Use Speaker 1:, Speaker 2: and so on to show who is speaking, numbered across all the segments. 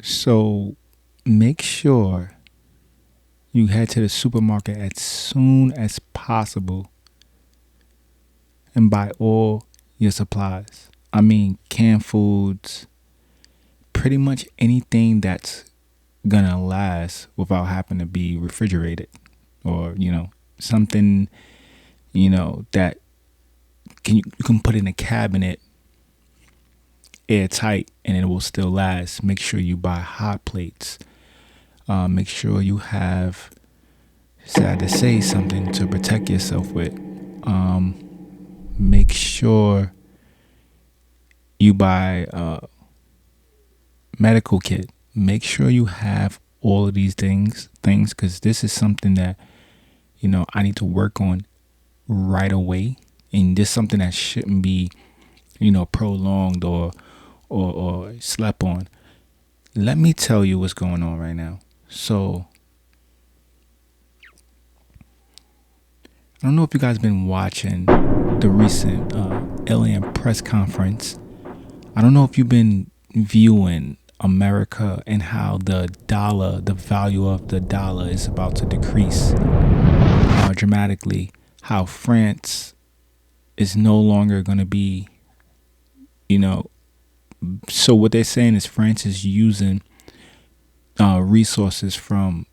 Speaker 1: So make sure you head to the supermarket as soon as possible and buy all your supplies. I mean, canned foods, pretty much anything that's gonna last without having to be refrigerated or, something, that you can put in a cabinet airtight and it will still last. Make sure you buy hot plates. Make sure you have, sad to say, something to protect yourself with. Make sure you buy a medical kit. Make sure you have all of these things because this is something that I need to work on right away, and this is something that shouldn't be prolonged or slept on. Let me tell you what's going on right now. So I don't know if you guys been watching the recent alien press conference. I don't know if you've been viewing America and how the value of the dollar is about to decrease dramatically. How France is no longer going to be, so what they're saying is France is using resources from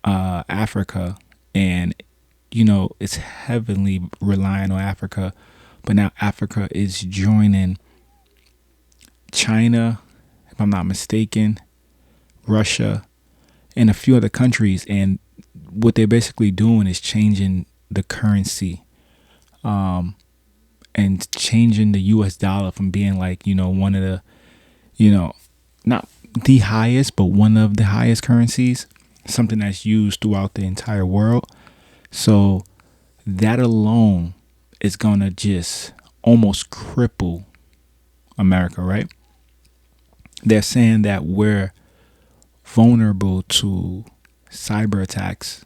Speaker 1: Africa, and it's heavily relying on Africa, but now Africa is joining China, if I'm not mistaken, Russia, and a few other countries. And what they're basically doing is changing the currency, and changing the US dollar from being like, one of the, not the highest, but one of the highest currencies, something that's used throughout the entire world. So that alone is going to just almost cripple America, right? They're saying that we're vulnerable to cyber attacks.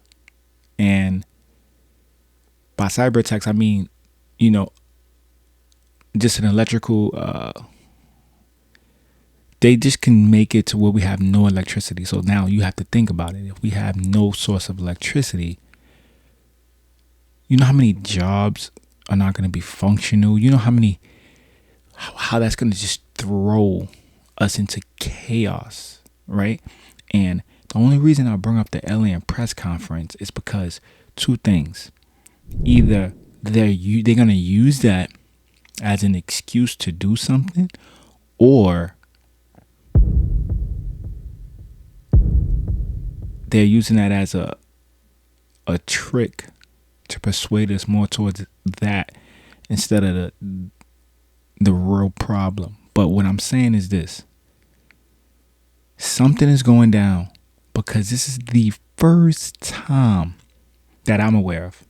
Speaker 1: And by cyber attacks, I mean, just an electrical, they just can make it to where we have no electricity. So now you have to think about it. If we have no source of electricity, you know how many jobs are not going to be functional? You know how that's going to just throw us into chaos, right? And the only reason I bring up the alien press conference is because two things. Either they're going to use that as an excuse to do something, or they're using that as a trick to persuade us more towards that instead of the real problem. But what I'm saying is this: something is going down, because this is the first time that I'm aware of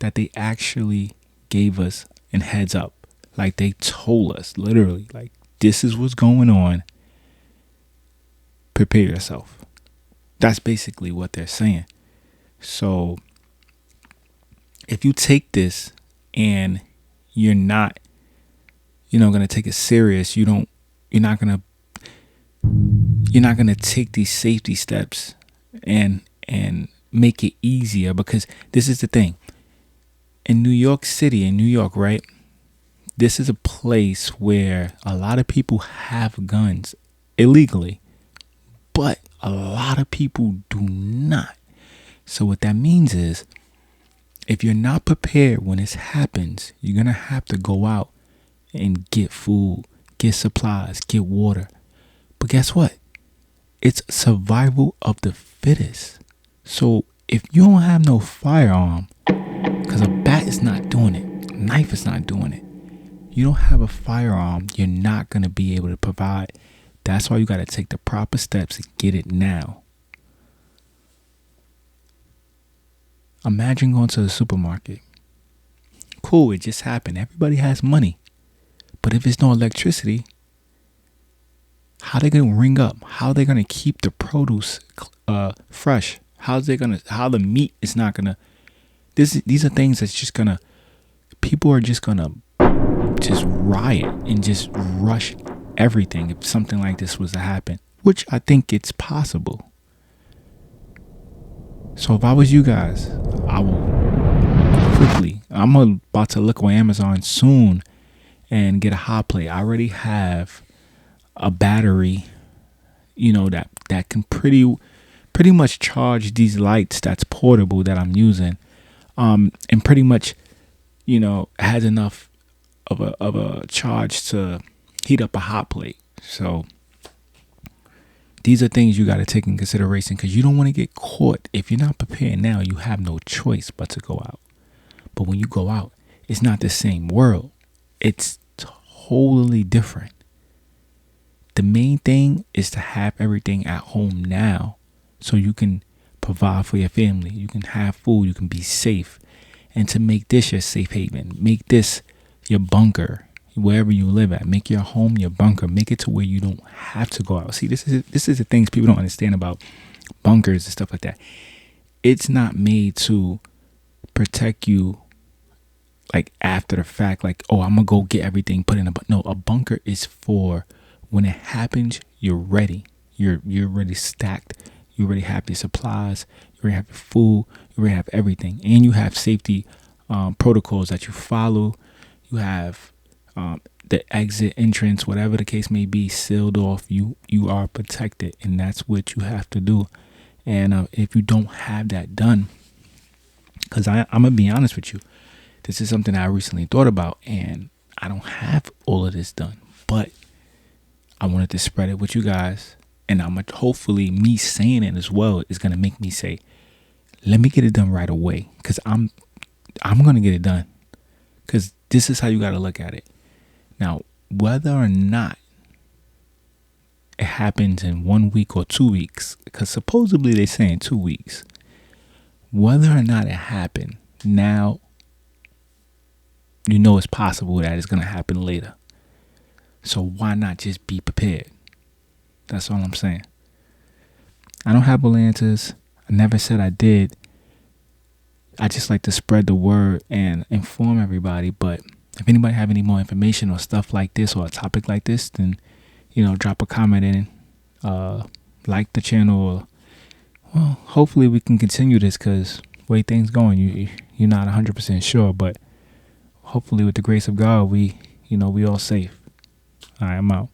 Speaker 1: that they actually gave us a heads up. Like, they told us literally, like, this is what's going on. Prepare yourself. That's basically what they're saying. So if you take this and you're not, going to take it serious, you're not going to take these safety steps and make it easier. Because this is the thing. In New York City, right? This is a place where a lot of people have guns illegally, but a lot of people do not. So what that means is, if you're not prepared when this happens, you're going to have to go out and get food, get supplies, get water. But guess what? It's survival of the fittest. So if you don't have no firearm, because a bat is not doing it, a knife is not doing it, you don't have a firearm, you're not going to be able to provide. That's why you got to take the proper steps and get it now. Imagine going to the supermarket. Cool, it just happened. Everybody has money. But if there's no electricity, how they going to ring up? How are they going to keep the produce fresh? How the meat is not going to... These are things that's just going to... People are just going to just riot and just rush everything if something like this was to happen. which I think it's possible. So if I was you guys, I will quickly. I'm about to look on Amazon soon and get a hot plate. I already have a battery, that can pretty much charge these lights that's portable that I'm using. And pretty much, has enough of a charge to heat up a hot plate. So these are things you got to take in consideration because you don't want to get caught. If you're not prepared now, you have no choice but to go out. But when you go out, it's not the same world. It's totally different. The main thing is to have everything at home now so you can provide for your family. You can have food. You can be safe. And to make this your safe haven, make this your bunker wherever you live at. Make your home your bunker. Make it to where you don't have to go out. See, this is the things people don't understand about bunkers and stuff like that. It's not made to protect you like after the fact, like, oh, I'm gonna go get everything put in a bunker. No, a bunker is for when it happens, you're ready. You're already stacked. You already have your supplies. You already have your food. You already have everything, and you have safety protocols that you follow. You have the exit, entrance, whatever the case may be, sealed off. You are protected, and that's what you have to do. And if you don't have that done, because I'm gonna be honest with you, this is something I recently thought about, and I don't have all of this done, but I wanted to spread it with you guys, and hopefully me saying it as well is gonna make me say, let me get it done right away, because I'm gonna get it done, because this is how you gotta look at it. Now, whether or not it happens in 1 week or 2 weeks, because supposedly they're saying 2 weeks, whether or not it happened now, it's possible that it's going to happen later. So why not just be prepared? That's all I'm saying. I don't have all answers. I never said I did. I just like to spread the word and inform everybody. But if anybody have any more information or stuff like this or a topic like this, then, drop a comment in, like the channel. Or, well, hopefully we can continue this because the way things going, you're not 100% sure, but hopefully with the grace of God, we all safe. All right, I'm out.